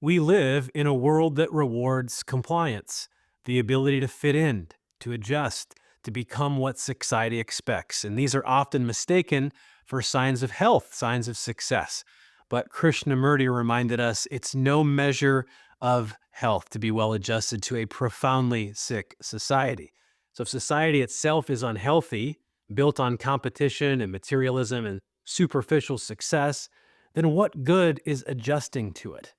We live in a world that rewards compliance, the ability to fit in, to adjust, to become what society expects. And these are often mistaken for signs of health, signs of success. But Krishnamurti reminded us it's no measure of health to be well adjusted to a profoundly sick society. So if society itself is unhealthy, built on competition and materialism and superficial success, then what good is adjusting to it?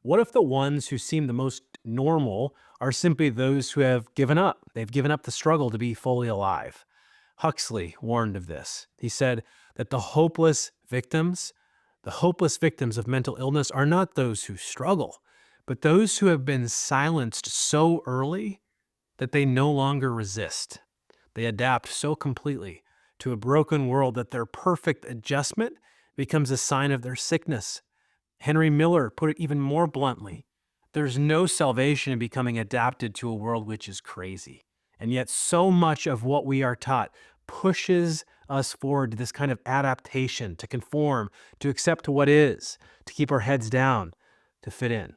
What if the ones who seem the most normal are simply those who have given up? They've given up the struggle to be fully alive. Huxley warned of this. He said that the hopeless victims of mental illness are not those who struggle, but those who have been silenced so early that they no longer resist. They adapt so completely to a broken world that their perfect adjustment becomes a sign of their sickness. Henry Miller put it even more bluntly. There's no salvation in becoming adapted to a world which is crazy. And yet, so much of what we are taught pushes us forward to this kind of adaptation, to conform, to accept to what is, to keep our heads down, to fit in.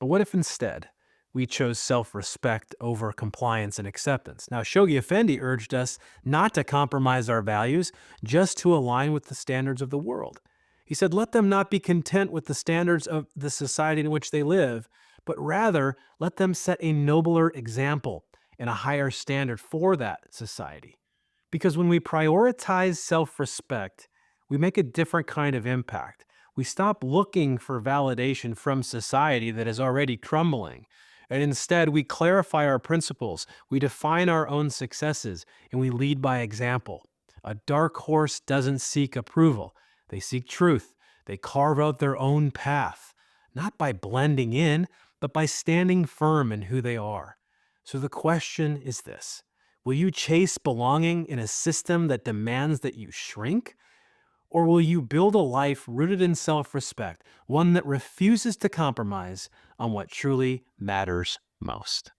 But what if instead we chose self respect over compliance and acceptance? Now, Shoghi Effendi urged us not to compromise our values, just to align with the standards of the world. He said, let them not be content with the standards of the society in which they live, but rather let them set a nobler example and a higher standard for that society. Because when we prioritize self respect, we make a different kind of impact. We stop looking for validation from society that is already crumbling. And instead, we clarify our principles, we define our own successes, and we lead by example. A dark horse doesn't seek approval, they seek truth. They carve out their own path, not by blending in, but by standing firm in who they are. So the question is this: will you chase belonging in a system that demands that you shrink? Or will you build a life rooted in self respect, one that refuses to compromise on what truly matters most?